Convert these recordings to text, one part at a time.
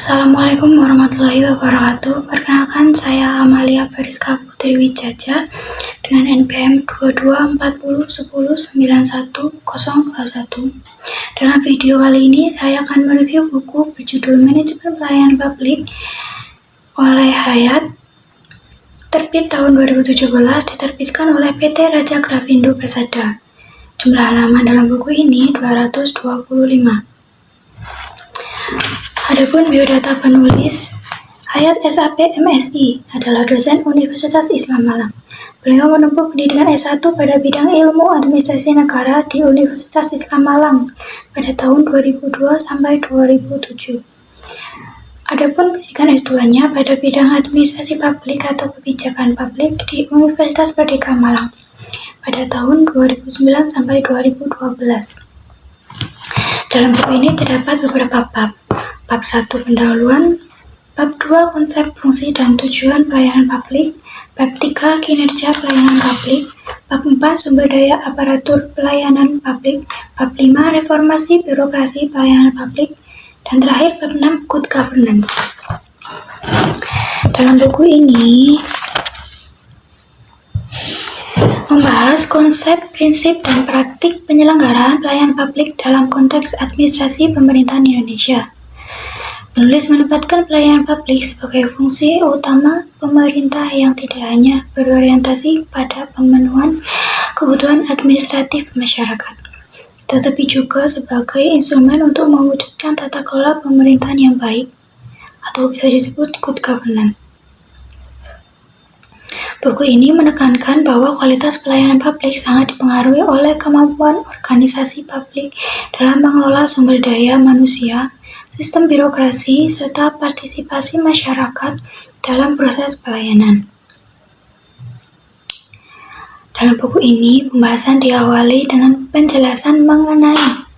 Assalamualaikum warahmatullahi wabarakatuh. Perkenalkan, saya Amalia Periska Putri Wijaja dengan NPM 2240109101. Dalam video kali ini, saya akan mereview buku berjudul Manajemen Pelayanan Publik oleh Hayat, terbit tahun 2017, diterbitkan oleh PT Raja Grafindo Persada. Jumlah halaman dalam buku ini 225. Adapun biodata penulis, Hayat SAP MSI adalah dosen Universitas Islam Malang. Beliau menempuh pendidikan S1 pada bidang Ilmu Administrasi Negara di Universitas Islam Malang pada tahun 2002 sampai 2007. Adapun pendidikan S2-nya pada bidang Administrasi Publik atau Kebijakan Publik di Universitas Merdeka Malang pada tahun 2009 sampai 2012. Dalam buku ini terdapat beberapa bab. Bab 1 pendahuluan, bab 2 konsep, fungsi, dan tujuan pelayanan publik, bab 3 kinerja pelayanan publik, bab 4 sumber daya aparatur pelayanan publik, bab 5 reformasi birokrasi pelayanan publik, dan terakhir bab 6 good governance. Dalam buku ini membahas konsep, prinsip, dan praktik penyelenggaraan pelayanan publik dalam konteks administrasi pemerintahan Indonesia. Penulis menempatkan pelayanan publik sebagai fungsi utama pemerintah yang tidak hanya berorientasi pada pemenuhan kebutuhan administratif masyarakat, tetapi juga sebagai instrumen untuk mewujudkan tata kelola pemerintahan yang baik, atau bisa disebut good governance. Buku ini menekankan bahwa kualitas pelayanan publik sangat dipengaruhi oleh kemampuan organisasi publik dalam mengelola sumber daya manusia, sistem birokrasi, serta partisipasi masyarakat dalam proses pelayanan. Dalam buku ini, pembahasan diawali dengan penjelasan mengenai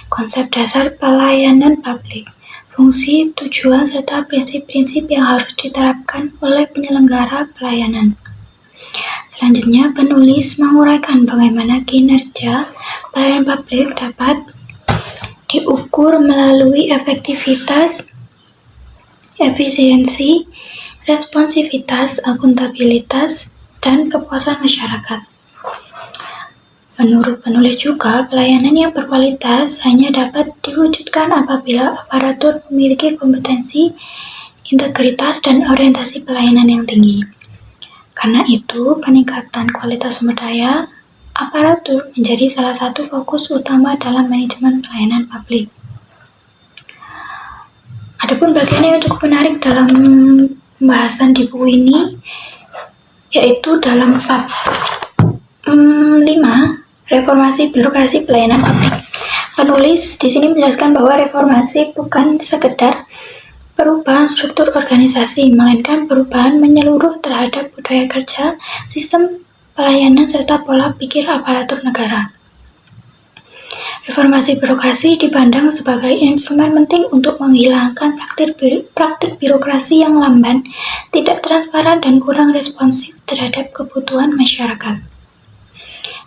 konsep dasar pelayanan publik, fungsi, tujuan, serta prinsip-prinsip yang harus diterapkan oleh penyelenggara pelayanan. Selanjutnya, penulis menguraikan bagaimana kinerja pelayanan publik dapat diukur melalui efektivitas, efisiensi, responsivitas, akuntabilitas, dan kepuasan masyarakat. Menurut penulis juga, pelayanan yang berkualitas hanya dapat diwujudkan apabila aparatur memiliki kompetensi, integritas, dan orientasi pelayanan yang tinggi. Karena itu, peningkatan kualitas sumber daya aparatur menjadi salah satu fokus utama dalam manajemen pelayanan publik. Adapun bagian yang cukup menarik dalam pembahasan di buku ini, yaitu dalam bab 5, reformasi birokrasi pelayanan publik. Penulis di sini menjelaskan bahwa reformasi bukan sekedar perubahan struktur organisasi, melainkan perubahan menyeluruh terhadap budaya kerja, sistem pelayanan, serta pola pikir aparatur negara. Reformasi birokrasi dipandang sebagai instrumen penting untuk menghilangkan praktik birokrasi yang lamban, tidak transparan, dan kurang responsif terhadap kebutuhan masyarakat.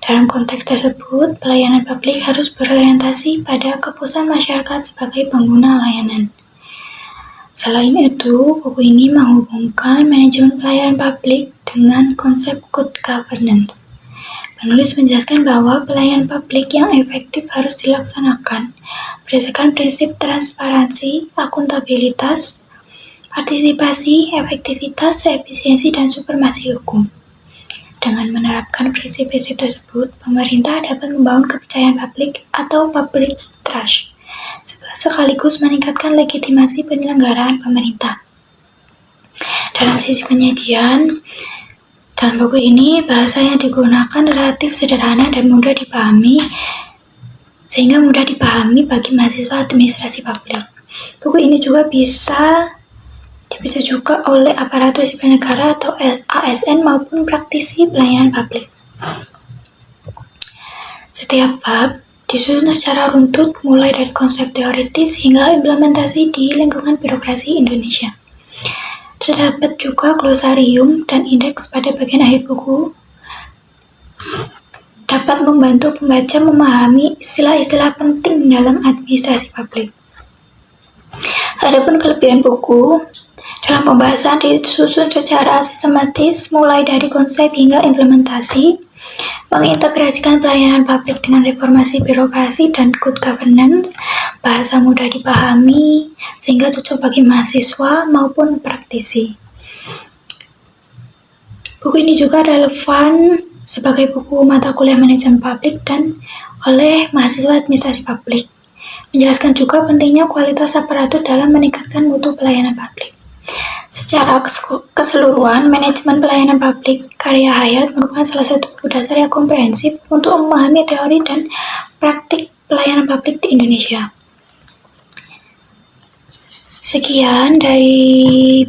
Dalam konteks tersebut, pelayanan publik harus berorientasi pada kepuasan masyarakat sebagai pengguna layanan. Selain itu, buku ini menghubungkan manajemen pelayanan publik dengan konsep good governance. Penulis menjelaskan bahwa pelayanan publik yang efektif harus dilaksanakan berdasarkan prinsip transparansi, akuntabilitas, partisipasi, efektivitas, efisiensi, dan supremasi hukum. Dengan menerapkan prinsip-prinsip tersebut, pemerintah dapat membangun kepercayaan publik atau public trust, sekaligus meningkatkan legitimasi penyelenggaraan pemerintah. Dalam sisi penyajian, dalam buku ini bahasa yang digunakan relatif sederhana dan mudah dipahami, sehingga mudah dipahami bagi mahasiswa administrasi publik. Buku ini juga bisa juga oleh aparatur sipil negara atau ASN maupun praktisi pelayanan publik. Setiap bab disusun secara runtut mulai dari konsep teoritis hingga implementasi di lingkungan birokrasi Indonesia. Terdapat juga glosarium dan indeks pada bagian akhir buku, dapat membantu pembaca memahami istilah-istilah penting dalam administrasi publik. Adapun kelebihan buku, dalam pembahasan disusun secara sistematis mulai dari konsep hingga implementasi, mengintegrasikan pelayanan publik dengan reformasi birokrasi dan good governance, bahasa mudah dipahami sehingga cocok bagi mahasiswa maupun praktisi. Buku ini juga relevan sebagai buku mata kuliah manajemen publik dan oleh mahasiswa administrasi publik. Menjelaskan juga pentingnya kualitas aparatur dalam meningkatkan mutu pelayanan publik. Secara keseluruhan, manajemen pelayanan publik karya Hayat merupakan salah satu buku dasar yang komprehensif untuk memahami teori dan praktik pelayanan publik di Indonesia. Sekian dari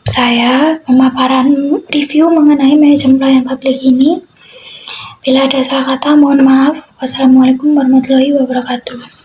saya pemaparan review mengenai manajemen pelayanan publik ini. Bila ada salah kata, mohon maaf. Wassalamualaikum warahmatullahi wabarakatuh.